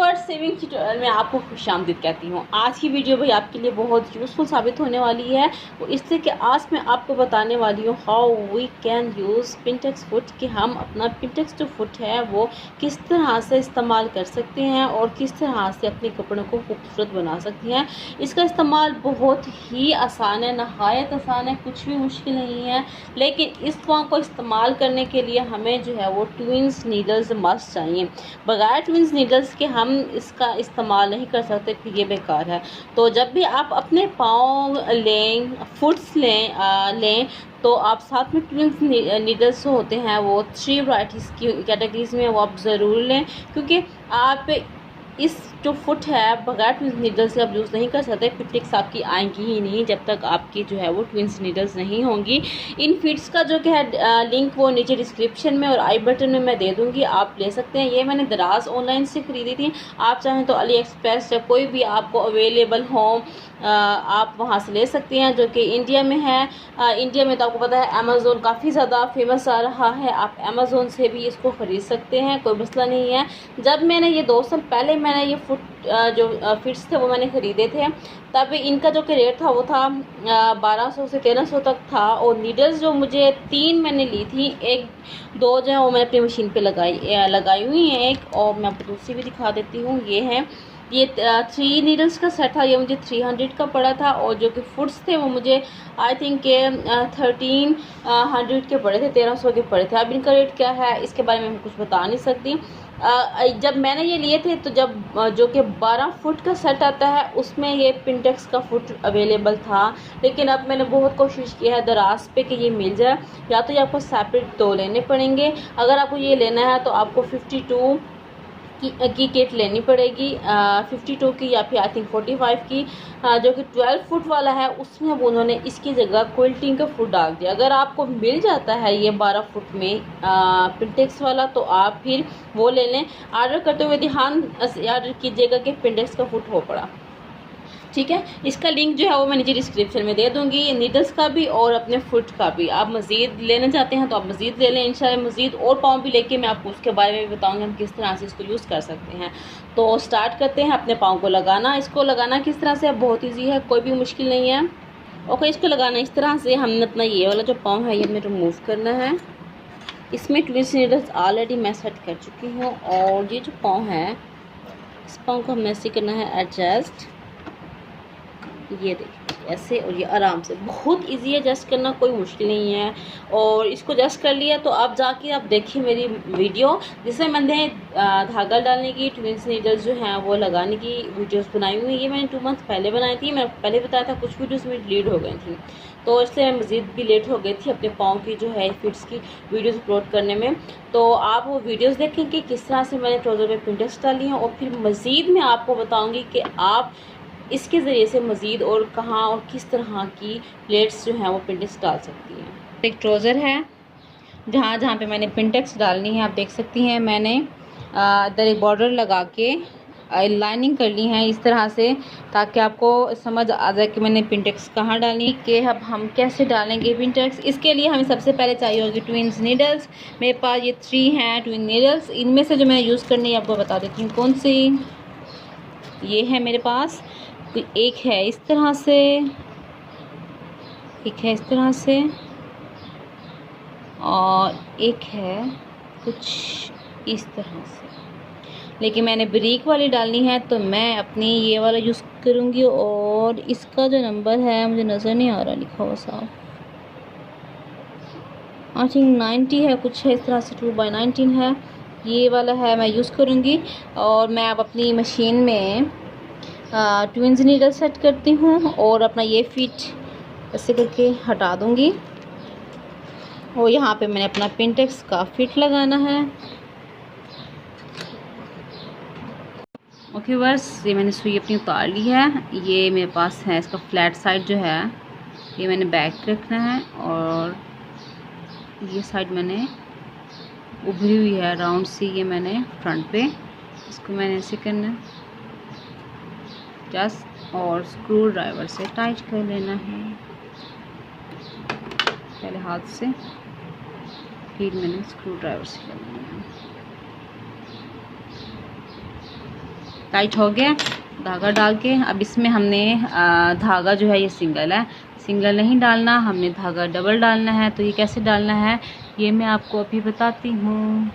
Viewers, saving tutorial में आपको खुशामदीद कहती हूँ। आज की वीडियो भाई आपके लिए बहुत यूज़फुल साबित होने वाली है। वो इससे कि आज मैं आपको बताने वाली हूँ how we can use pintex foot, कि हम अपना पिंटेक्स जो फुट है वो किस तरह से इस्तेमाल कर सकते हैं और किस तरह से अपने कपड़ों को खूबसूरत बना सकते हैं। इसका इस्तेमाल बहुत ही आसान है, नहायत आसान है, कुछ भी मुश्किल नहीं है। लेकिन इस पाँव को इस्तेमाल करने के लिए हमें जो है वो ट्विंस नीडल्स मस्ट चाहिए। बगैर ट्विंस नीडल्स के हम इसका इस्तेमाल नहीं कर सकते, कि ये बेकार है। तो जब भी आप अपने पाँव लें, फुट्स लें तो आप साथ में ट्विंस नीडल्स होते हैं वो 3 वैराइटीज़ की कैटेगरीज में वो आप ज़रूर लें, क्योंकि आप इस जो फुट है बगैर ट्विंस नीडल्स से आप यूज़ नहीं कर सकते। पिंटेक्स आपकी आएंगी ही नहीं जब तक आपकी जो है वो ट्विंस नीडल्स नहीं होंगी। इन फिट्स का जो कि है लिंक वो नीचे डिस्क्रिप्शन में और आई बटन में मैं दे दूँगी, आप ले सकते हैं। ये मैंने दराज ऑनलाइन से ख़रीदी थी। आप चाहें तो अली एक्सप्रेस या कोई भी आपको अवेलेबल हो आप वहाँ से ले सकते हैं, जो कि इंडिया में है। इंडिया में तो आपको पता है अमेज़ोन काफ़ी ज़्यादा फेमस आ रहा है, आप अमेज़ोन से भी इसको ख़रीद सकते हैं, कोई मसला नहीं है। जब मैंने ये 2 साल पहले मैंने ये जो फिट्स थे वो मैंने ख़रीदे थे, तब इनका जो कि रेट था वो था 1200 से 1300 तक था। और नीडल्स जो मुझे 3 मैंने ली थी, 1-2 जो है वो मैंने अपनी मशीन पे लगाई हुई हैं एक, और मैं आपको दूसरी भी दिखा देती हूँ। ये 3 नीडल्स का सेट था, ये मुझे 300 का पड़ा था। और जो कि फुट्स थे वो मुझे आई थिंक के 1300 के पड़े थे, 1300 के पड़े थे। अब इनका रेट क्या है इसके बारे में मैं कुछ बता नहीं सकती। जब मैंने ये लिए थे तो जब जो कि 12 फुट का सेट आता है उसमें ये पिंटेक्स का फुट अवेलेबल था। लेकिन अब मैंने बहुत कोशिश की है दराज पे कि ये मिल जाए, या तो ये आपको सेपरेट 2 लेने पड़ेंगे। अगर आपको ये लेना है तो आपको 52 की किट लेनी पड़ेगी, 52 की या फिर आई थिंक 45 की। जो कि 12 फुट वाला है उसमें अब उन्होंने इसकी जगह क्विल्टिंग का फुट डाल दिया। अगर आपको मिल जाता है ये 12 फुट में पिंटेक्स वाला तो आप फिर वो ले लें। ऑर्डर करते हुए ध्यान ऑर्डर कीजिएगा कि पिंटेक्स का फुट हो पड़ा, ठीक है। इसका लिंक जो है वो मैं नीचे डिस्क्रिप्शन में दे दूँगी, नीडल्स का भी और अपने फुट का भी। आप मज़ीद लेना चाहते हैं तो आप मज़ीद ले लें। इंशाल्लाह मज़ीद और पाँव भी लेके मैं आपको उसके बारे में भी बताऊँगी हम किस तरह से इसको यूज़ कर सकते हैं। तो स्टार्ट करते हैं अपने पाँव को लगाना। इसको लगाना किस तरह से बहुत ईजी है, कोई भी मुश्किल नहीं है। ओके, इसको लगाना इस तरह से, हमने अपना ये वाला जो पाँव है ये हमें रिमूव करना है। इसमें ट्विंस नीडल्स ऑलरेडी मैं सेट कर चुकी हूँ। और ये जो पाँव है इस पाँव को हमें ऐसे करना है एडजस्ट, ये देखिए ऐसे। और ये आराम से, बहुत इजी है, जस्ट करना कोई मुश्किल नहीं है। और इसको जस्ट कर लिया तो आप जाके आप देखिए मेरी वीडियो जिसमें मैंने धागा डालने की, ट्विंस नीडल्स जो हैं वो लगाने की वीडियोस बनाई हुई है। ये मैंने 2 मंथ पहले बनाई थी। मैं पहले बताया था कुछ वीडियोस में डिलीट हो गई थी, तो इसलिए मैं मज़ीद भी लेट हो गई थी अपने पाँव की जो है फिट्स की वीडियोस अपलोड करने में। तो आप वो वीडियोस देखें कि किस तरह से मैंने ट्राउज़र में पिंटेक्स डाली हैं। और फिर मज़ीद मैं आपको बताऊँगी कि आप इसके ज़रिए से मज़ीद और कहाँ और किस तरह की प्लेट्स जो हैं वो पिंटेक्स डाल सकती हैं। एक ट्राउज़र है जहाँ जहाँ पे मैंने पिंटेक्स डालनी है, आप देख सकती हैं। मैंने इधर एक बॉर्डर लगा के लाइनिंग कर ली है इस तरह से, ताकि आपको समझ आ जाए कि मैंने पिंटेक्स कहाँ डालनी कि अब हम कैसे डालेंगे पिंटेक्स। इसके लिए हमें सबसे पहले चाहिए होगी ट्विंस नीडल्स। मेरे पास ये 3 हैं ट्विन नीडल्स। इनमें से जो मैं यूज़ करनी है आपको बता देती हूँ कौन सी। ये है मेरे पास, एक है इस तरह से, एक है इस तरह से, और एक है कुछ इस तरह से। लेकिन मैंने ब्रीक वाली डालनी है तो मैं अपनी ये वाला यूज़ करूँगी। और इसका जो नंबर है मुझे नज़र नहीं आ रहा लिखा हुआ साहब, आई थिंक 90 है, कुछ है इस तरह से, 2/19 है। ये वाला है मैं यूज़ करूँगी। और मैं अब अपनी मशीन में ट्विंस नीडल सेट करती हूँ और अपना ये फिट ऐसे करके हटा दूँगी। और यहाँ पे मैंने अपना पिंटेक्स का फिट लगाना है। ओके बस, ये मैंने सुई अपनी उतार ली है। ये मेरे पास है, इसका फ्लैट साइड जो है ये मैंने बैक रखना है, और ये साइड मैंने उभरी हुई है राउंड सी, ये मैंने फ्रंट पे, इसको मैंने ऐसे करना है जस्ट, और स्क्रू ड्राइवर से टाइट कर लेना है पहले हाथ से, फिर मैंने स्क्रू ड्राइवर से कर लेना है। टाइट हो गया धागा डाल के। अब इसमें हमने धागा जो है ये सिंगल है, सिंगल नहीं डालना, हमने धागा डबल डालना है। तो ये कैसे डालना है ये मैं आपको अभी बताती हूँ।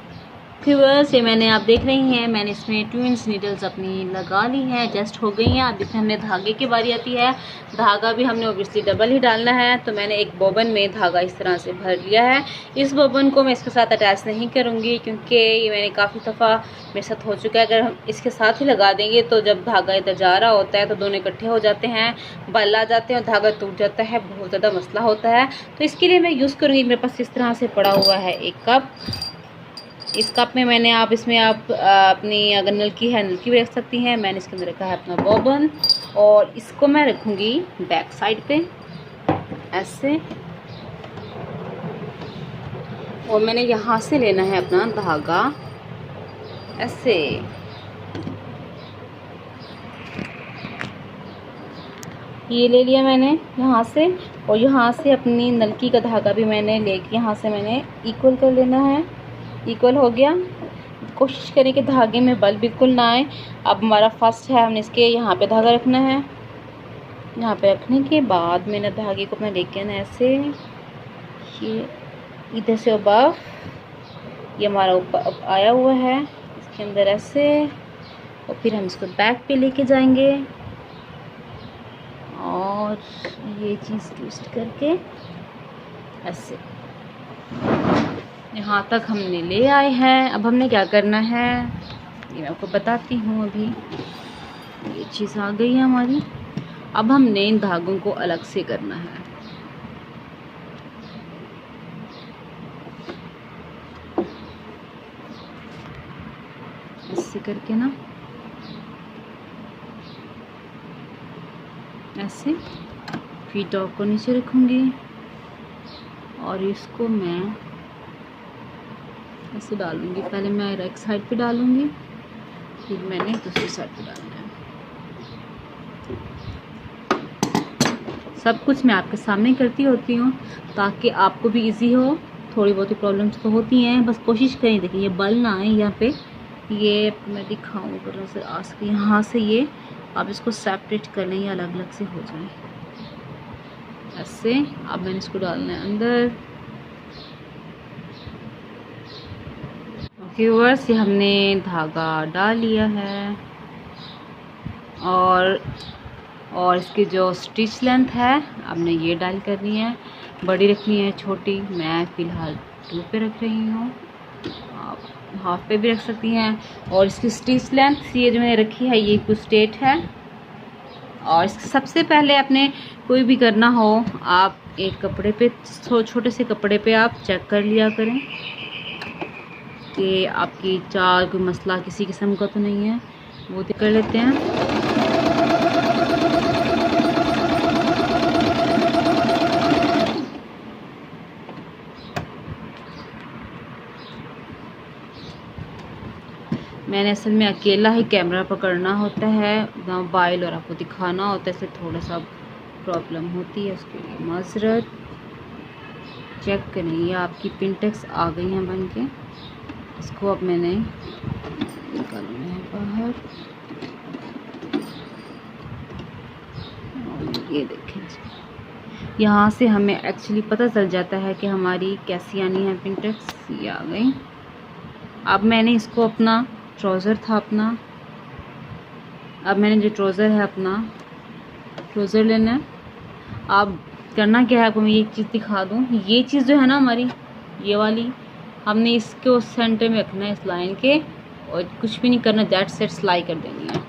व्यूअर्स ये मैंने आप देख रही हैं मैंने इसमें 2 इंच नीडल्स अपनी लगा ली हैं, एडजस्ट हो गई हैं। अब इसमें हमने धागे की बारी आती है, धागा भी हमने ओबियसली डबल ही डालना है। तो मैंने एक बोबन में धागा इस तरह से भर लिया है। इस बोबन को मैं इसके साथ अटैच नहीं करूँगी क्योंकि ये मैंने काफ़ी दफ़ा मेरे साथ हो चुका है। अगर हम इसके साथ ही लगा देंगे तो जब धागा इधर जा रहा होता है तो दोनों इकट्ठे हो जाते हैं, बल आ जाते हैं और धागा टूट जाता है, बहुत ज़्यादा मसला होता है। तो इसके लिए मैं यूज़ करूँगी, मेरे पास इस तरह से पड़ा हुआ है एक कप। इस कप में मैंने इसमें आप अपनी अगर नलकी है नलकी भी रख सकती हैं। मैंने इसके अंदर रखा है अपना बोबन और इसको मैं रखूँगी बैक साइड पे ऐसे। और मैंने यहाँ से लेना है अपना धागा ऐसे। ये ले लिया मैंने यहाँ से, और यहाँ से अपनी नलकी का धागा भी मैंने लेके यहाँ से मैंने इक्वल कर लेना है। इक्वल हो गया। कोशिश करें कि धागे में बल बिल्कुल ना आए। अब हमारा फर्स्ट है, हमने इसके यहाँ पे धागा रखना है। यहाँ पे रखने के बाद मैंने धागे को अपना लेके आना ऐसे, ये इधर से अबव, ये हमारा ऊपर आया हुआ है इसके अंदर ऐसे। और फिर हम इसको बैक पे लेके जाएंगे और ये चीज़ ट्विस्ट करके ऐसे यहाँ तक हमने ले आए हैं। अब हमने क्या करना है ये मैं आपको बताती हूँ। अभी ये चीज़ आ गई है हमारी। अब हमने इन धागों को अलग से करना है। ऐसे करके ना ऐसे फीट टॉप को नीचे रखूँगी और इसको मैं ऐसे डालूँगी। पहले मैं एक साइड पे डालूँगी, फिर मैंने दूसरी साइड पे डालना है। सब कुछ मैं आपके सामने करती होती हूँ ताकि आपको भी इजी हो। थोड़ी बहुत प्रॉब्लम्स तो होती हैं, बस कोशिश करें। देखिए ये बल ना आए यहाँ पे, ये मैं दिखाऊँ पर नजर आ सके। यहाँ से ये आप इसको सेपरेट कर लें, ये अलग अलग से हो जाए ऐसे। अब मैंने इसको डालना है अंदर। व्यूअर्स ये हमने धागा डाल लिया है और इसकी जो स्टिच लेंथ है आपने ये डाल करनी है। बड़ी रखनी है छोटी, मैं फ़िलहाल 2 पे रख रही हूँ, आप हाफ पे भी रख सकती हैं। और इसकी स्टिच लेंथ ये जो मैंने रखी है ये कुछ स्ट्रेट है। और सबसे पहले आपने कोई भी करना हो आप एक कपड़े पे, छोटे से कपड़े पे आप चेक कर लिया करें कि आपकी चाल कोई मसला किसी किस्म का तो नहीं है, वो तो कर लेते हैं। मैंने असल में अकेला ही कैमरा पकड़ना होता है, मोबाइल और आपको दिखाना होता है, इसलिए थोड़ा सा प्रॉब्लम होती है, उसके लिए माजरत। चेक करें ये आपकी पिंटेक्स आ गई हैं बन के। इसको अब मैंने निकालना है बाहर। और ये देखें यहाँ से हमें एक्चुअली पता चल जाता है कि हमारी कैसी आनी है पिंटेक्स। ये आ गई। अब मैंने इसको अपना ट्राउज़र था अपना, अब मैंने जो ट्राउज़र है अपना ट्राउज़र लेना है। अब करना क्या है आपको मैं ये चीज़ दिखा दूँ। ये चीज़ जो है ना हमारी ये वाली, हमने इसको सेंटर में रखना है इस लाइन के, और कुछ भी नहीं करना, दैट सेट सिलाई कर देनी है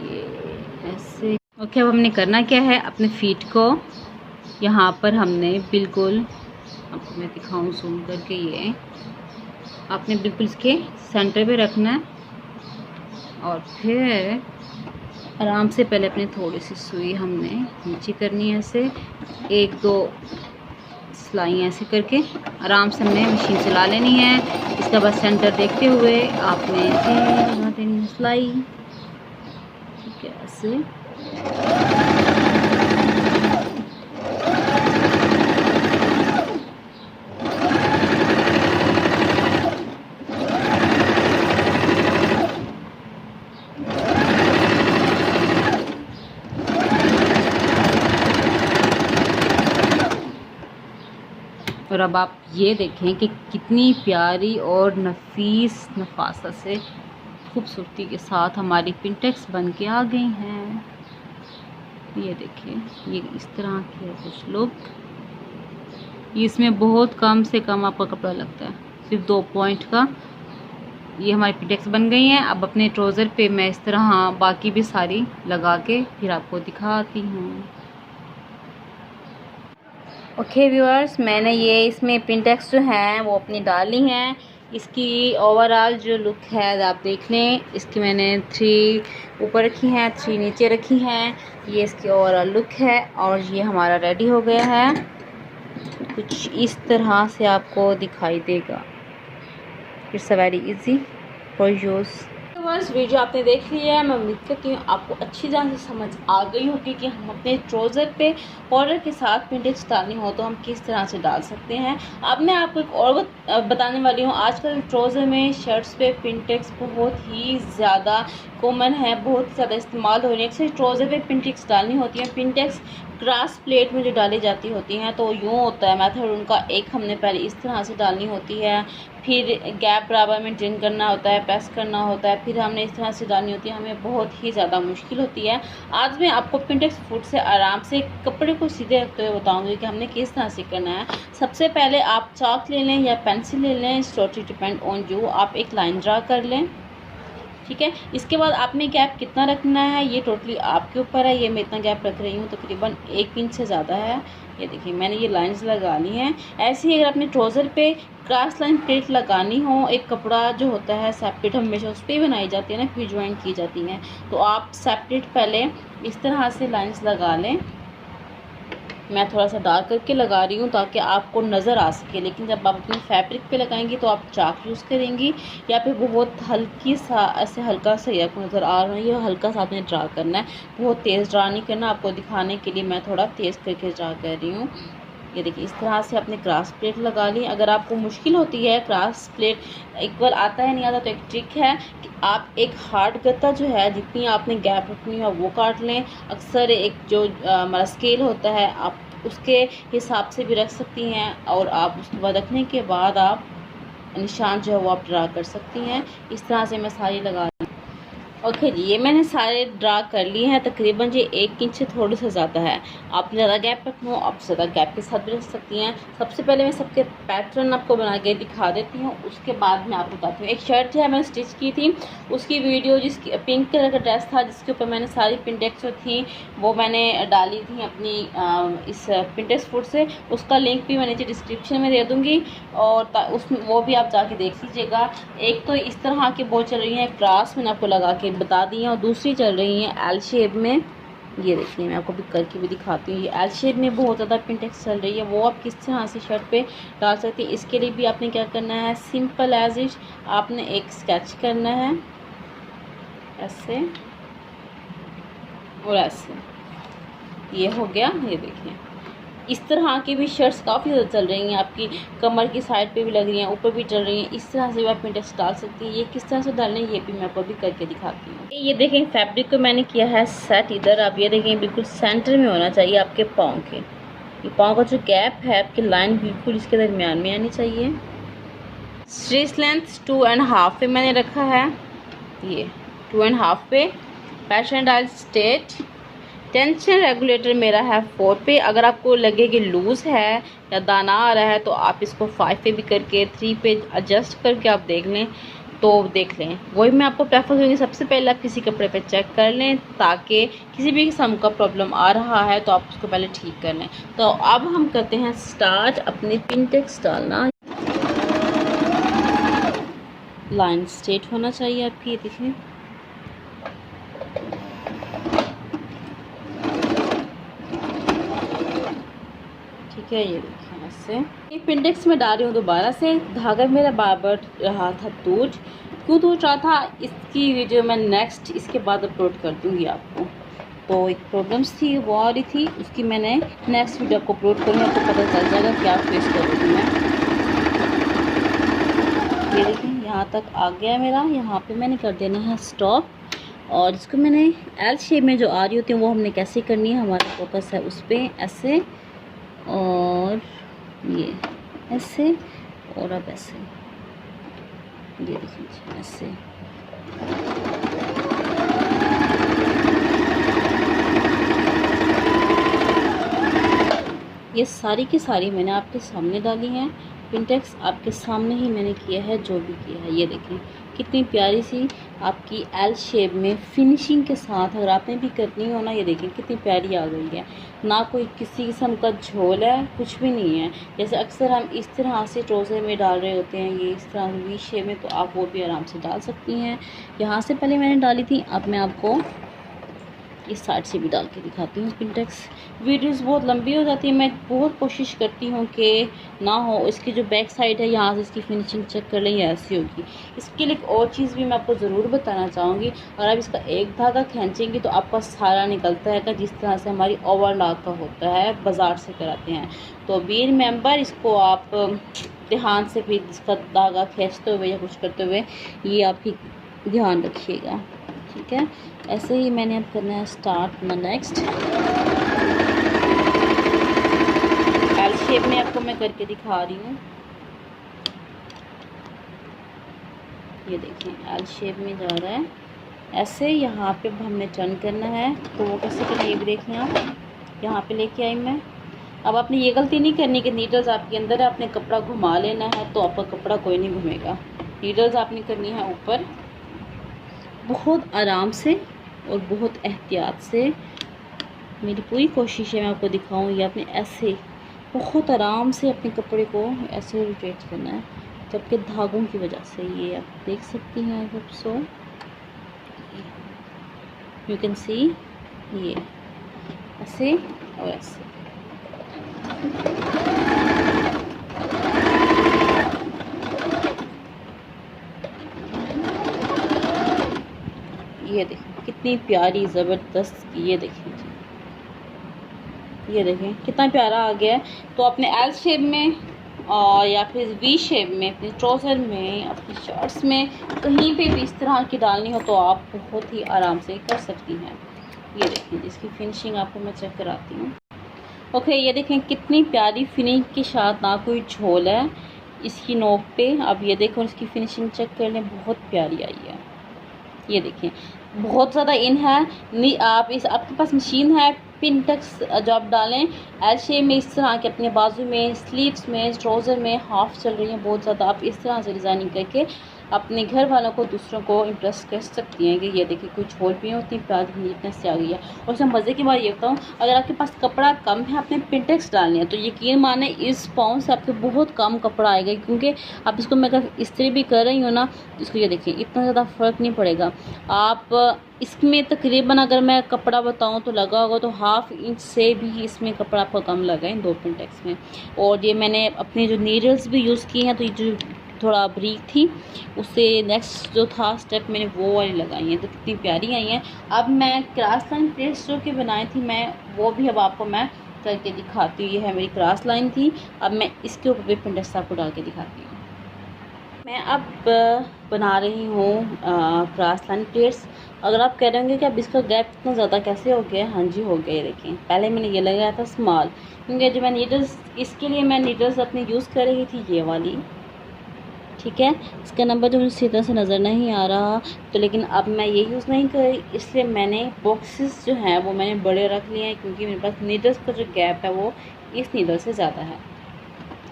ये ऐसे। ओके अब हमने करना क्या है, अपने फीट को यहाँ पर हमने बिल्कुल, आपको मैं दिखाऊँ जूम करके, ये आपने बिल्कुल इसके सेंटर पे रखना है। और फिर आराम से पहले अपने थोड़ी सी सुई हमने नीचे करनी है ऐसे, 1-2 सिलाई ऐसे करके आराम से हमने मशीन चला लेनी है। इसका बस सेंटर देखते हुए आपने ऐसे लगा देनी है सिलाई, ठीक है ऐसे। और अब आप ये देखें कि कितनी प्यारी और नफीस नफासत से खूबसूरती के साथ हमारी पिंटेक्स बन के आ गई हैं। ये देखिए, ये इस तरह की है कुछ लुक। इसमें बहुत कम से कम आपका कपड़ा लगता है, सिर्फ 2 पॉइंट का। ये हमारी पिंटेक्स बन गई हैं। अब अपने ट्राउज़र पे मैं इस तरह बाकी भी सारी लगा के फिर आपको दिखाती हूँ। ओके व्यूअर्स, मैंने ये इसमें पिंटेक्स जो हैं वो अपनी डाली हैं। इसकी ओवरऑल जो लुक है आप देख लें। इसकी मैंने 3 ऊपर रखी हैं, 3 नीचे रखी हैं। ये इसकी ओवरऑल लुक है और ये हमारा रेडी हो गया है। कुछ इस तरह से आपको दिखाई देगा। It's a very easy for use. बस वीडियो आपने देख लिया है। मैं उम्मीद करती हूँ आपको अच्छी तरह से समझ आ गई होगी कि हम अपने ट्राउज़र पे बॉर्डर के साथ पिंटेक्स डालनी हो तो हम किस तरह से डाल सकते हैं। अब मैं आपको एक और बताने वाली हूँ। आजकल ट्राउज़र में शर्ट्स पे पिंटेक्स बहुत ही ज़्यादा कॉमन है, बहुत ज़्यादा इस्तेमाल हो रही है। अक्सर ट्राउज़र पे पिंटेक्स डालनी होती है। पिंटेक्स ग्रास प्लेट में जो डाली जाती होती हैं तो यूँ होता है मेथड उनका, एक हमने पहले इस तरह से डालनी होती है, फिर गैप बराबर मेंटेन करना होता है, प्रेस करना होता है, फिर हमने इस तरह से डालनी होती है। हमें बहुत ही ज़्यादा मुश्किल होती है। आज मैं आपको पिंटेक्स फुट से आराम से कपड़े को सीधे रखते हुए बताऊंगी कि हमने किस तरह से करना है। सबसे पहले आप चाक ले लें या पेंसिल ले लें, it's totally depend on you. आप एक लाइन ड्रा कर लें, ठीक है। इसके बाद आपने गैप कितना रखना है ये टोटली आपके ऊपर है। ये मैं इतना गैप रख रही हूँ, तकरीबन 1 इंच से ज़्यादा है। ये देखिए मैंने ये लाइंस लगा ली हैं। ऐसे ही अगर अपने ट्राउज़र पे क्रॉस लाइन प्लेट लगानी हो, एक कपड़ा जो होता है सेपरेट हमेशा उस पर बनाई जाती है ना, फिर ज्वाइन की जाती हैं, तो आप सेपरेट पहले इस तरह से लाइंस लगा लें। मैं थोड़ा सा डार्क करके लगा रही हूँ ताकि आपको नज़र आ सके, लेकिन जब आप अपने फैब्रिक पे लगाएंगी तो आप चाक यूज़ करेंगी या फिर बहुत हल्की सा ऐसे हल्का सा आपको नज़र आ रहा है, ये हल्का सा आपने ड्रा करना है, बहुत तेज़ ड्रा नहीं करना। आपको दिखाने के लिए मैं थोड़ा तेज़ करके ड्रा कर रही हूँ। ये देखिए इस तरह से आपने क्रॉस प्लेट लगा ली। अगर आपको मुश्किल होती है क्रॉस प्लेट एक बार आता है नहीं आता, तो एक ट्रिक है कि आप एक हार्ड गत्ता जो है जितनी आपने गैप रखनी है वो काट लें। अक्सर एक जो हमारा स्केल होता है आप उसके हिसाब से भी रख सकती हैं, और आप उसके बाद रखने के बाद आप निशान जो है वो आप ड्रा कर सकती हैं। इस तरह से मैं सारी लगा ली। ओके जी, ये मैंने सारे ड्रा कर लिए हैं। तकरीबन ये 1 इंच से थोड़ी सा ज़्यादा है। आप ज़्यादा गैप रखना हो आप ज़्यादा गैप के साथ भी रख सकती हैं। सबसे पहले मैं सबके पैटर्न आपको बना के दिखा देती हूँ, उसके बाद मैं आपको बताती हूँ। एक शर्ट है मैंने स्टिच की थी, उसकी वीडियो जिसकी पिंक कलर का ड्रेस था जिसके ऊपर मैंने सारी पिंटेक्स जो थी वो मैंने डाली थी अपनी इस पिंटेक्स फुट से। उसका लिंक भी मैं नीचे डिस्क्रिप्शन में दे दूँगी और उसमें वो भी आप जाके देख लीजिएगा। एक तो इस तरह की बहुत चल रही है क्रॉस, मैंने आपको लगा के बता दी हैं, और दूसरी चल रही है एल शेप में। ये देखिए मैं आपको भी करके भी दिखाती हूँ। ये एल शेप में बहुत ज़्यादा पिंटेक्स चल रही है, वो आप किस तरह से शर्ट पे डाल सकते हैं। इसके लिए भी आपने क्या करना है, सिंपल एज इट आपने एक स्केच करना है ऐसे और ऐसे। ये हो गया। ये देखिए इस तरह की भी शर्ट्स काफ़ी ज़्यादा चल रही हैं, आपकी कमर की साइड पे भी लग रही हैं, ऊपर भी चल रही हैं। इस तरह से भी आप पिंटेक्स डाल सकती हैं। ये किस तरह से डालना है ये भी मैं आपको भी करके दिखाती हूँ। ये देखें फैब्रिक को मैंने किया है सेट इधर। आप ये देखें बिल्कुल सेंटर में होना चाहिए आपके पाँव के। ये पाँव का जो गैप है आपकी लाइन बिल्कुल इसके दरमियान में आनी चाहिए। स्ट्रेच लेंथ 2.5 पे मैंने रखा है। ये 2.5 पे। Pattern dial straight. Tension regulator मेरा है 4 पे। अगर आपको लगे कि लूज़ है या दाना आ रहा है तो आप इसको 5 पे भी करके 3 पे एडजस्ट करके आप देख लें तो देख लें। वही मैं आपको प्रेफर करूँगी, सबसे पहले आप किसी कपड़े पे चेक कर लें ताकि किसी भी किस्म का प्रॉब्लम आ रहा है तो आप उसको पहले ठीक कर लें। तो अब हम करते हैं स्टार्ट अपनी पिंटेक्स डालना। लाइन स्ट्रेट होना चाहिए आपकी, देखिए ठीक है। ये देखिए ऐसे ये पिंटेक्स में डाल रही हूँ दोबारा से। धागा मेरा बार बार रहा था टूट, क्यों टूट रहा था इसकी वीडियो मैं नेक्स्ट इसके बाद अपलोड कर दूँगी आपको। तो एक प्रॉब्लम्स थी वो आ रही थी, उसकी मैंने नेक्स्ट वीडियो आपको अपलोड करूँगी, आपको पता चल जाएगा क्या फेस कर रही थी मैं। ये देखिए यहाँ तक आ गया मेरा। यहाँ पे मैंने कर देना है स्टॉप, और इसको मैंने एल शेप में जो आ रही होती है वो हमने कैसे करनी है, हमारा फोकस है उस पर ऐसे, और ये ऐसे और अब ऐसे, ये देखिए ऐसे। ये सारी की सारी मैंने आपके सामने डाली हैं। पिंटेक्स आपके सामने ही मैंने किया है, जो भी किया है। ये देखें कितनी प्यारी सी आपकी एल शेप में फिनिशिंग के साथ अगर आपने भी करनी हो ना, ये देखें कितनी प्यारी आ गई है। ना कोई किसी किस्म का झोल है, कुछ भी नहीं है। जैसे अक्सर हम इस तरह से ट्राउज़र में डाल रहे होते हैं, ये इस तरह वी शेप में, तो आप वो भी आराम से डाल सकती हैं। यहाँ से पहले मैंने डाली थी, अब मैं आपको इस साइड से भी डाल के दिखाती हूँ। पिंटेक्स वीडियोस बहुत लंबी हो जाती है, मैं बहुत कोशिश करती हूँ कि ना हो। इसकी जो बैक साइड है, यहाँ से इसकी फिनिशिंग चेक कर लें, ये ऐसी होगी। इसके लिए एक और चीज़ भी मैं आपको ज़रूर बताना चाहूँगी। अगर आप इसका एक धागा खींचेंगी तो आपका सारा निकलता है, जिस तरह से हमारी ओवरलॉक का होता है, बाज़ार से कराते हैं। तो बी रिमेंबर, इसको आप ध्यान से भी इसका धागा खींचते हुए या कुछ करते हुए ये आपकी ध्यान रखिएगा, ठीक है। ऐसे ही मैंने अब करना है स्टार्ट नेक्स्ट। एल शेप में आपको मैं करके दिखा रही हूँ। ये देखें एल शेप में जा रहा है ऐसे। यहाँ पे हमने टर्न करना है, तो वो कैसे करें ये भी देखें आप। यहाँ पे लेके आई मैं। अब आपने ये गलती नहीं करनी कि नीडल्स आपके अंदर है, आपने कपड़ा घुमा लेना है तो आपका कपड़ा कोई नहीं घूमेगा। नीडल्स आपने करनी है ऊपर, बहुत आराम से और बहुत एहतियात से। मेरी पूरी कोशिश है मैं आपको दिखाऊं। ये आपने ऐसे बहुत आराम से अपने कपड़े को ऐसे रोटेट करना है, जबकि धागों की वजह से ये आप देख सकती हैं। I hope so you can see, ये ऐसे और ऐसे। ये देखें कितनी प्यारी ज़बरदस्त, ये देखें ये देखें कितना प्यारा आ गया है। तो अपने एल शेप में और या फिर वी शेप में, अपने ट्राउज़र में, अपनी शर्ट्स में, कहीं पे भी इस तरह की डालनी हो तो आप बहुत ही आराम से कर सकती हैं। ये देखें इसकी फिनिशिंग आपको मैं चेक कराती हूँ। ओके, ये देखें कितनी प्यारी फिनिशिंग के साथ, ना कोई झोल है इसकी नोक पे। अब ये देखो इसकी फिनिशिंग चेक कर लें, बहुत प्यारी आई है। ये देखें बहुत ज़्यादा इन है। आप इस आपके पास मशीन है पिंटेक्स जो आप डालें एल शेप में इस तरह के अपने बाजू में, स्लीव्स में, ट्राउज़र में हाफ चल रही हैं बहुत ज़्यादा। आप इस तरह से डिज़ाइनिंग करके अपने घर वालों को, दूसरों को इम्प्रेस कर सकती हैं कि ये देखिए कोई छोल भी उतनी प्यारी नीटनेस से आ गई है। और उसमें मज़े की बात ये बताऊँ, अगर आपके पास कपड़ा कम है, आपने पिंटेक्स डालनी है, तो यकीन माने इस पाउंड से आपको बहुत कम कपड़ा आएगा, क्योंकि आप इसको मैं अगर इस्त्री भी कर रही हूँ ना, इसको ये देखिए इतना ज़्यादा फ़र्क नहीं पड़ेगा। आप इसमें तकरीबन अगर मैं कपड़ा बताऊं तो लगा होगा तो 1/2 इंच से भी इसमें कपड़ा आपको कम लगा है इन दो पिंटेक्स में। और ये मैंने अपने जो नीडल्स भी यूज़ किए हैं, तो ये जो थोड़ा बारीक थी उससे नेक्स्ट जो था स्टेप मैंने वो वाली लगाई हैं, तो कितनी प्यारी आई हैं। अब मैं क्रॉस लाइन प्लेट्स जो कि बनाई थी मैं, वो भी अब आपको मैं करके दिखाती हूँ। ये है मेरी क्रॉस लाइन थी, अब मैं इसके ऊपर भी पिंटेक्स आपको डाल के दिखाती हूँ। मैं अब बना रही हूँ क्रॉस लाइन प्लेट्स। अगर आप कह रहे होंगे कि अब इसका गैप इतना ज़्यादा कैसे हो गया, हाँ जी हो गया। देखें पहले मैंने ये लगाया था स्मॉल, क्योंकि जो मैं नीडल्स, इसके लिए मैं नीडल्स अपनी यूज़ कर रही थी ये वाली, ठीक है। इसका नंबर जो मुझे सीधा से नज़र नहीं आ रहा, तो लेकिन अब मैं ये यूज़ नहीं कर रही, इसलिए मैंने बॉक्सेस जो हैं वो मैंने बड़े रख लिए हैं, क्योंकि मेरे पास नीडल्स का जो गैप है वो इस नीडल से ज़्यादा है।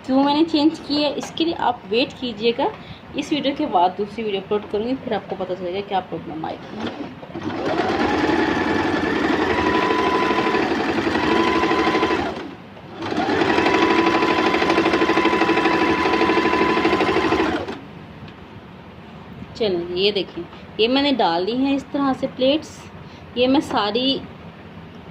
क्यों मैंने चेंज किया है इसके लिए आप वेट कीजिएगा, इस वीडियो के बाद दूसरी वीडियो अपलोड करूँगी, फिर आपको पता चलेगा क्या प्रॉब्लम आएगी। चलें ये देखें, ये मैंने डाली हैं इस तरह से प्लेट्स। ये मैं सारी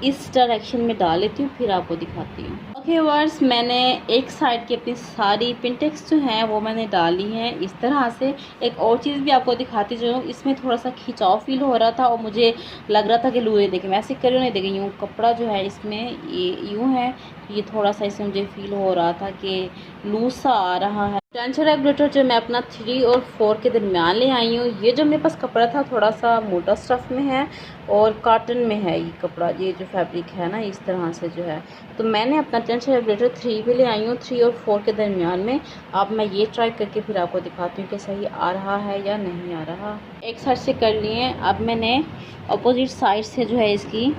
इस डायरेक्शन में डाल लेती हूँ, फिर आपको दिखाती हूँ। ओके वर्स, मैंने एक साइड की अपनी सारी पिंटेक्स जो हैं वो मैंने डाली हैं इस तरह से। एक और चीज़ भी आपको दिखाती जो, इसमें थोड़ा सा खिंचाव फील हो रहा था और मुझे लग रहा था कि लूए देखें, मैं ऐसे कर रही हूँ, नहीं देखें यूँ कपड़ा जो है इसमें ये यूँ है, ये थोड़ा सा इसमें मुझे फील हो रहा था कि लूज सा आ रहा है। टेंशन रेगुलेटर जो मैं अपना 3 और 4 के दरमियान ले आई हूँ। ये जो मेरे पास कपड़ा था थोड़ा सा मोटा स्टफ़ में है और कॉटन में है ये कपड़ा, ये जो फैब्रिक है ना इस तरह से जो है। तो मैंने अपना टेंशन रेगुलेटर 3 भी ले आई हूँ, 3 और 4 के दरमियान में। अब मैं ये ट्राई करके फिर आपको दिखाती हूँ कि सही आ रहा है या नहीं आ रहा। एक साइड से कर लिए, अब मैंने अपोजिट साइड से जो है इसकी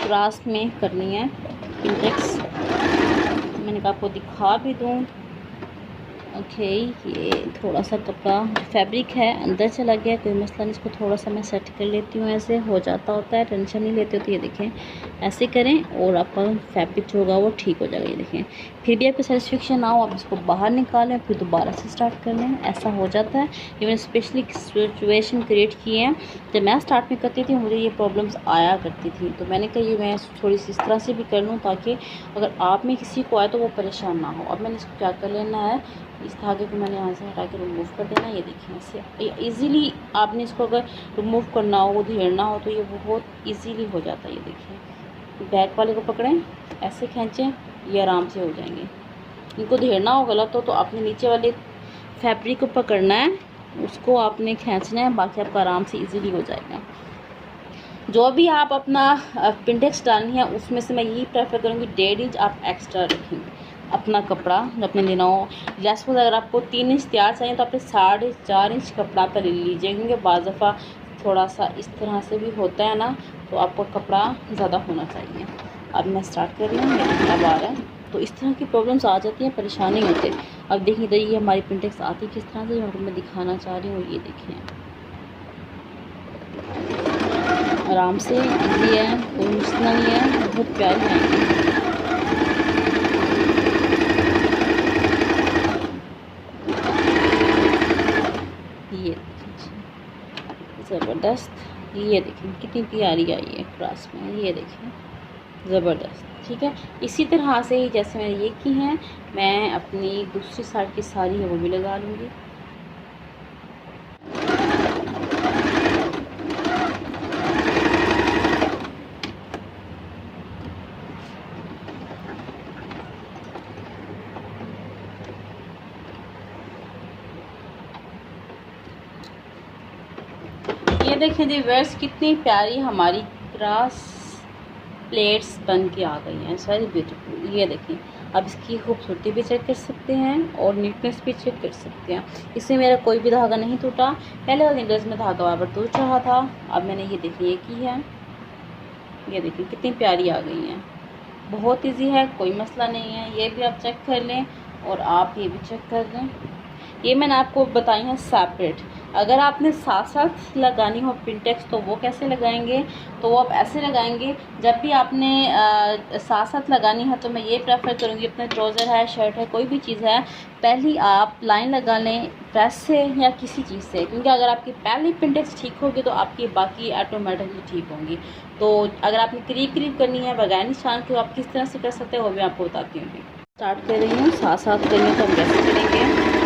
क्रॉस में करनी है पिंटेक्स। मैंने कहा आपको दिखा भी दूँ। ओके, ये थोड़ा सा कपड़ा फैब्रिक है अंदर चला गया, कोई मसला नहीं। इसको थोड़ा सा मैं सेट कर लेती हूँ, ऐसे हो जाता होता है, टेंशन नहीं लेते होते। ये देखें ऐसे करें और आपका फैब्रिक जो होगा वो ठीक हो जाएगा। ये देखें, फिर भी आपको सेटिस्फेक्शन ना हो, आप इसको बाहर निकालें फिर दोबारा से स्टार्ट कर लें, ऐसा हो जाता है। ये मैंने स्पेशली सिचुएशन क्रिएट की है। जब मैं स्टार्ट में करती थी मुझे ये प्रॉब्लम्स आया करती थी, तो मैंने कहा ये मैं थोड़ी सी इस तरह से भी कर लूँ ताकि अगर आप में किसी को आए तो वो परेशान ना हो। अब मैंने इसको क्या कर लेना है, इस धागे को मैंने यहाँ से हटा के रिमूव कर देना। ये देखिए ऐसे इजीली आपने इसको अगर रिमूव करना हो, उधेड़ना हो तो ये बहुत इजीली हो जाता है। ये देखिए बैक वाले को पकड़ें, ऐसे खींचें, ये आराम से हो जाएंगे। इनको उधेड़ना हो गलत हो तो आपने नीचे वाले फैब्रिक को पकड़ना है, उसको आपने खींचना है, बाकी आपका आराम से ईजीली हो जाएगा। जो भी आप अपना पिंटेक्स डालनी है उसमें से मैं यही प्रेफर करूँगी 1.5 इंच आप एक्स्ट्रा रखेंगे अपना कपड़ा जो आपने लेना हो। लेस में अगर आपको 3 इंच तैयार चाहिए तो आपने 4.5 इंच कपड़ा पर ले लीजिए, क्योंकि बाज़ दफ़ा थोड़ा सा इस तरह से भी होता है ना, तो आपको कपड़ा ज़्यादा होना चाहिए। अब मैं स्टार्ट कर रही हूँ, अब आ रहा है। तो इस तरह की प्रॉब्लम्स आ जाती हैं, परेशानी होते। अब देखिए इधर ये हमारी पिंटेक्स आती किस तरह से, जो मैं दिखाना चाह रही हूँ। ये देखिए आराम से इजी है, कोई मुश्किल नहीं है, बहुत प्यारी है। ये ज़बरदस्त, ये देखिए कितनी प्यारी आई है क्रॉस में, ये देखिए ज़बरदस्त। ठीक है, इसी तरह से ही जैसे मैंने ये की हैं मैं अपनी दूसरी साइड की सारी है वो भी लगा लूँगी। ये देखें जी व्यूअर्स, कितनी प्यारी हमारी क्रॉस प्लेट्स बन के आ गई हैं, सारी ब्यूटीफुल। ये देखें, अब इसकी खूबसूरती भी चेक कर सकते हैं और नीटनेस भी चेक कर सकते हैं। इसमें मेरा कोई भी धागा नहीं टूटा। पहले वाले नीडल्स में धागा बराबर टूट रहा था, अब मैंने ये देखिए की है। ये देखिए कितनी प्यारी आ गई हैं, बहुत ईजी है, कोई मसला नहीं है। ये भी आप चेक कर लें और आप ये भी चेक कर लें। ये मैंने आपको बताई हैं सेपरेट। अगर आपने साथ साथ लगानी हो पिंटेक्स तो वो कैसे लगाएंगे, तो वो आप ऐसे लगाएंगे। जब भी आपने साथ साथ लगानी है तो मैं ये प्रेफर करूँगी, अपने ट्राउज़र है, शर्ट है, कोई भी चीज़ है, पहली आप लाइन लगा लें प्रेस से या किसी चीज़ से, क्योंकि अगर आपकी पहली पिंटेक्स ठीक होगी तो आपकी बाकी ऑटोमेटिकली ठीक होंगी। तो अगर आपने करीब करीब करनी है बगैर निशान के, आप किस तरह से कर सकते हैं वो भी आपको बताती हूँ। स्टार्ट कर रही हूँ, साथ साथ करनी तो हम कैसे करेंगे।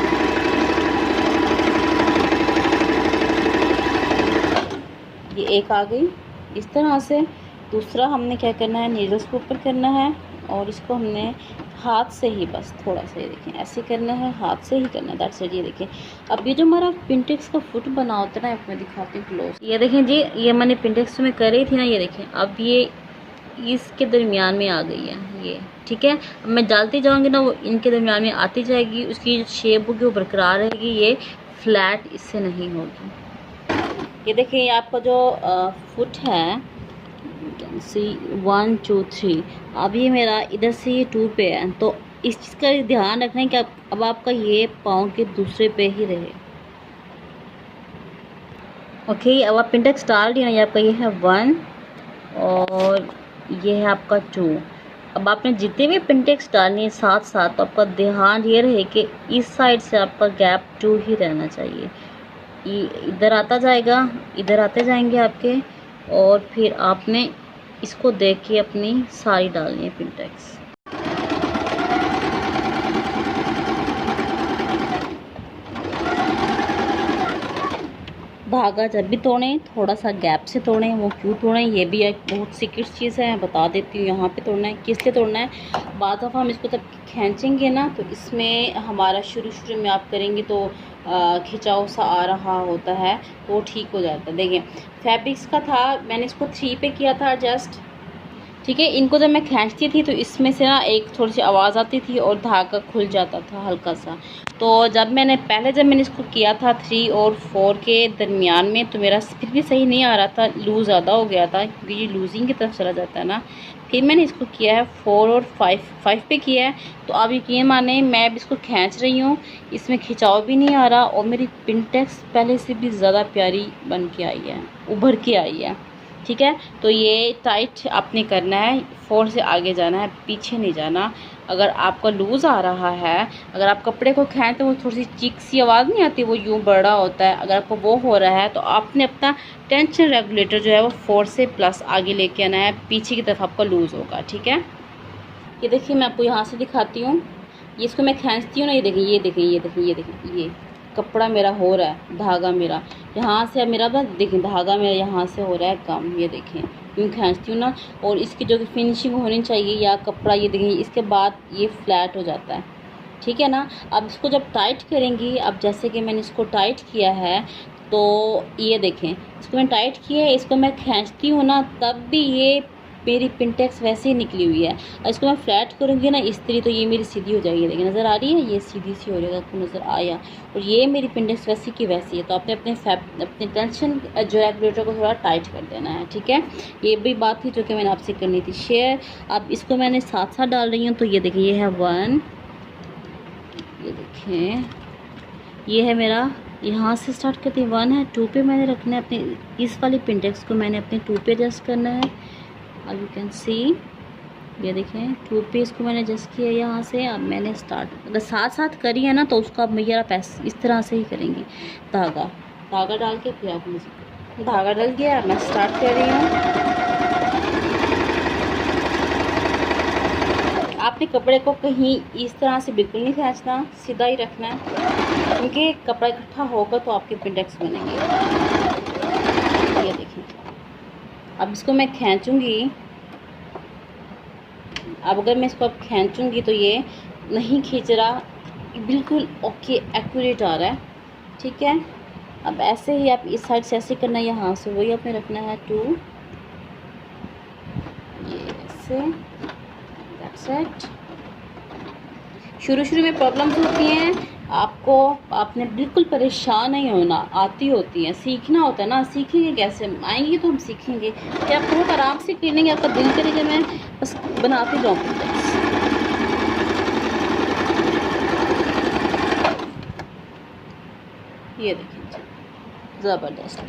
ये एक आ गई इस तरह से। दूसरा हमने क्या करना है, नीडल्स के ऊपर करना है और इसको हमने हाथ से ही बस थोड़ा सा, ये देखें ऐसे करना है, हाथ से ही करना है, दैट्स इट। ये देखें अब ये जो हमारा पिंटेक्स का फुट बना होता है ना, मैं दिखाती हूँ क्लोज। ये देखें जी, ये मैंने पिंटेक्स में कर रही थी ना, ये देखें अब ये इसके दरमियान में आ गई है ये। ठीक है, अब मैं डालती जाऊँगी ना, वो इनके दरमियान में आती जाएगी, उसकी जो शेप होगी वो बरकरार रहेगी, ये फ्लैट इससे नहीं होगी। ये देखिए ये आपका जो फुट है, सी 1 2 3, अब ये मेरा इधर से ये 2 पे है, तो इस चीज़ का ध्यान रखना है कि अब आपका ये पाँव के दूसरे पे ही रहे। ओके, अब आप पिंटेक्स डाल दिया ना, ये आपका ये है 1 और ये है आपका 2। अब आपने जितने भी पिंटेक्स डालनी है साथ साथ, तो आपका ध्यान ये रहे कि इस साइड से आपका गैप 2 ही रहना चाहिए। इधर आता जाएगा, इधर आते जाएंगे आपके, और फिर आपने इसको देख के अपनी सारी डालनी है पिंटेक्स। धागा जब भी तोड़ें थोड़ा सा गैप से तोड़ें। वो क्यों तोड़ें ये भी एक बहुत सीक्रेट चीज़ है, बता देती हूँ। यहाँ पे तोड़ना है, किस लिए तोड़ना है, बाद दफ़ा हम इसको जब खींचेंगे ना तो इसमें हमारा शुरू में आप करेंगे तो खिंचाव सा आ रहा होता है तो ठीक हो जाता है। देखिए फैब्रिक्स का था, मैंने इसको 3 पे किया था एडजस्ट, ठीक है। इनको जब मैं खींचती थी तो इसमें से ना एक थोड़ी सी आवाज़ आती थी और धागा खुल जाता था हल्का सा। तो जब मैंने इसको किया था 3 और 4 के दरमियान में तो मेरा फिर भी सही नहीं आ रहा था, लूज़ ज़्यादा हो गया था क्योंकि ये लूजिंग की तरफ चला जाता है ना। फिर मैंने इसको किया है 4 और 5 पे किया है। तो अब यकीन माने मैं अब इसको खींच रही हूँ, इसमें खिंचाव भी नहीं आ रहा और मेरी पिंटेक्स पहले से भी ज़्यादा प्यारी बन के आई है, उभर के आई है, ठीक है। तो ये टाइट आपने करना है, 4 से आगे जाना है, पीछे नहीं जाना। अगर आपका लूज़ आ रहा है, अगर आप कपड़े को खींचते तो वो थोड़ी सी चीक सी आवाज़ नहीं आती, वो यूँ बड़ा होता है, अगर आपको वो हो रहा है तो आपने अपना टेंशन रेगुलेटर जो है वो 4 से प्लस आगे लेके आना है, पीछे की तरफ आपका लूज़ होगा, ठीक है। ये देखिए मैं आपको यहाँ से दिखाती हूँ, ये इसको मैं खींचती हूँ ना, ये देखिए ये देखिए ये देखिए ये देखिए ये कपड़ा मेरा हो रहा है, धागा मेरा यहाँ से, अब मेरा बस देखिए धागा मेरा यहाँ से हो रहा है कम, ये देखें यूँ खींचती हूँ ना, और इसकी जो फिनिशिंग होनी चाहिए या कपड़ा ये देखें इसके बाद ये फ्लैट हो जाता है, ठीक है ना। अब इसको जब टाइट करेंगी, अब जैसे कि मैंने इसको टाइट किया है तो ये देखें इसको मैं टाइट किया है, इसको मैं खींचती हूँ ना तब भी ये मेरी पिंटेक्स वैसे ही निकली हुई है। और इसको मैं फ्लैट करूँगी ना इस्त्री तो ये मेरी सीधी हो जाएगी, देखिए नज़र आ रही है, ये सीधी सी हो जाएगा, आपको नज़र आया। और ये मेरी पिंटेक्स वैसी की वैसी है। तो आपने अपने टेंशन जो रेगुलेटर को थोड़ा टाइट कर देना है, ठीक है। ये भी बात थी जो कि मैंने आपसे करनी थी शेयर। अब इसको मैंने साथ साथ डाल रही हूँ, तो ये देखिए ये है 1, ये देखें ये है मेरा, यहाँ से स्टार्ट करते हैं 1 है, 2 पे मैंने रखना है अपने इस वाली पिंटेक्स को मैंने अपने 2 पे एडजस्ट करना है। अब यू कैन सी, ये देखें 2 पे इसको मैंने एडजस्ट किया यहाँ से। अब मैंने स्टार्ट अगर साथ साथ करी है ना तो उसका मेरा पैस इस तरह से ही करेंगे, धागा डाल के फिर आप मुझे धागा डल गया, मैं स्टार्ट कर रही हूँ। आपने कपड़े को कहीं इस तरह से बिल्कुल नहीं खींचना, सीधा ही रखना है क्योंकि कपड़ा इकट्ठा होगा तो आपके पिंडेक्स बनेंगे। ये देखिए अब इसको मैं खींचूँगी, अब अगर मैं इसको अब खींचूँगी तो ये नहीं खींच रहा, बिल्कुल ओके एक्यूरेट आ रहा है, ठीक है। अब ऐसे ही आप इस साइड से ऐसे करना है, यहाँ से वही आपने रखना है 2, ये ऐसे, दैट्स इट। शुरू में प्रॉब्लम्स होती हैं आपको, आपने बिल्कुल परेशान नहीं होना, आती होती हैं, सीखना होता है ना। सीखेंगे कैसे, आएंगे तो हम सीखेंगे कि आप बहुत आराम से कर लेंगे, आपका दिल करेगा मैं बस बनाती जाऊँ। ये देखिए ज़बरदस्त,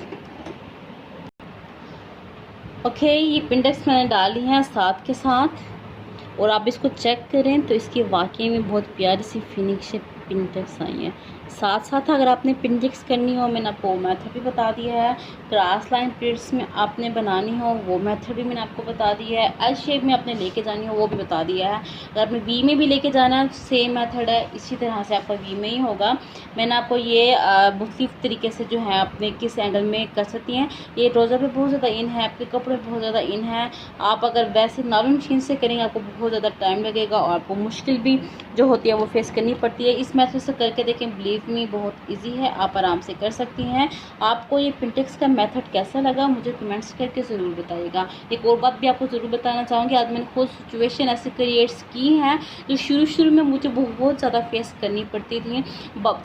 ओके। ये पिंडेक्स मैंने डाली हैं साथ के साथ और आप इसको चेक करें तो इसकी वाकई में बहुत प्यारी सी फिनिश पिंटेक्स आई हैं। साथ साथ अगर आपने पिंटेक्स करनी हो, मैंने आपको मेथड भी बता दिया है। क्रॉस लाइन प्लेट्स में आपने बनानी हो वो मेथड भी मैंने आपको बता दिया है। एल शेप में आपने लेके जानी हो वो भी बता दिया है। अगर आपने वी में भी लेके जाना है सेम मेथड है, इसी तरह से आपका वी में ही होगा। मैंने आपको ये मुख्तलिफ तरीके से जो है आपने किस एंगल में कर सकती हैं। ये ट्राउज़र पे बहुत ज़्यादा इन है, आपके कपड़े बहुत ज़्यादा इन है। आप अगर वैसे नॉर्मल मशीन से करेंगे आपको बहुत ज़्यादा टाइम लगेगा और आपको मुश्किल भी जो होती है वो फेस करनी पड़ती है। इस मेथड से करके देखें, बिलीव मी बहुत इजी है, आप आराम से कर सकती हैं। आपको ये पिंटेक्स का मेथड कैसा लगा मुझे कमेंट्स करके ज़रूर बताइएगा। एक और बात भी आपको ज़रूर बताना चाहूँगी, आज मैंने खुद सिचुएशन ऐसे क्रिएट्स की हैं जो शुरू में मुझे बहुत ज़्यादा फेस करनी पड़ती थी।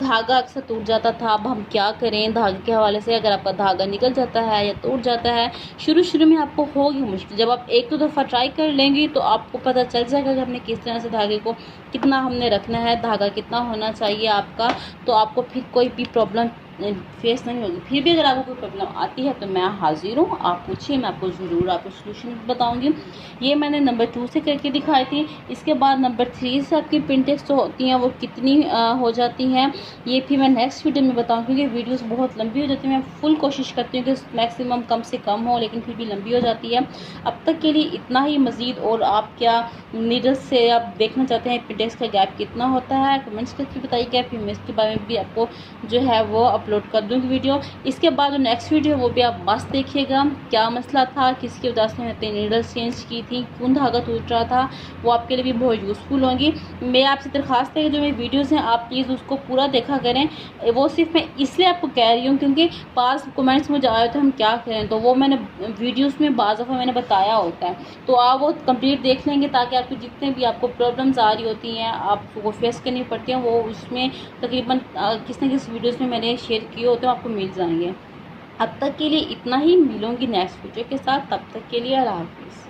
धागा अक्सर टूट जाता था, अब हम क्या करें धागे के हवाले से। अगर आपका धागा निकल जाता है या टूट जाता है, शुरू में आपको होगी मुश्किल। जब आप एक दो दफ़ा ट्राई कर लेंगी तो आपको पता चल जाएगा कि हमने किस तरह से धागे को कितना हमने रखना है, धागा कितना होना चाहिए आपका, तो आपको फिर कोई भी प्रॉब्लम फेस नहीं होगी। फिर भी अगर आपको कोई प्रॉब्लम आती है तो मैं हाजिर हूँ, आप पूछिए, मैं आपको ज़रूर आपको सोल्यूशन बताऊँगी। ये मैंने नंबर 2 से करके दिखाई थी। इसके बाद नंबर 3 से आपकी पिंटेक्स जो होती हैं वो कितनी हो जाती हैं ये फिर मैं नेक्स्ट वीडियो में बताऊँ, क्योंकि वीडियोस बहुत लंबी हो जाती है। मैं फुल कोशिश करती हूँ कि मैक्सिमम कम से कम हो, लेकिन फिर भी लंबी हो जाती है। अब तक के लिए इतना ही। मज़ीद और आप क्या नीडल से आप देखना चाहते हैं पिंटेक्स का गैप कितना होता है, कमेंट्स करके बताइएगा। फिर मैं इसके बारे में भी आपको जो है वो अपलोड कर दूँगी वीडियो। इसके बाद जो नेक्स्ट वीडियो वो भी आप मस्त देखिएगा, क्या मसला था, किसकी वजह से मैंने अपनी नीडल्स चेंज की थी, क्यों धागा टूट रहा था, वो आपके लिए भी बहुत यूज़फुल होंगी। मैं आपसे दरख्वास्त है कि जो मेरी वीडियोज़ हैं आप प्लीज़ उसको पूरा देखा करें। वो सिर्फ मैं इसलिए आपको कह रही हूँ क्योंकि पास कमेंट्स मुझे आए थे हम क्या करें, तो वो मैंने वीडियोज़ में बाज़ दफ़ा मैंने बताया होता है, तो आप वो कंप्लीट देख लेंगे ताकि आपकी जितने भी आपको प्रॉब्लम्स आ रही होती हैं आपको फेस करनी पड़ती हैं, वो उसमें तकरीबन किसी न किसी वीडियोज़ में मैंने शेयर किए होते हैं, आपको मिल जाएंगे। अब तक के लिए इतना ही, मिलूँगी नेक्स्ट वीडियो के साथ, तब तक के लिए अल्लाह हाफ़िज़।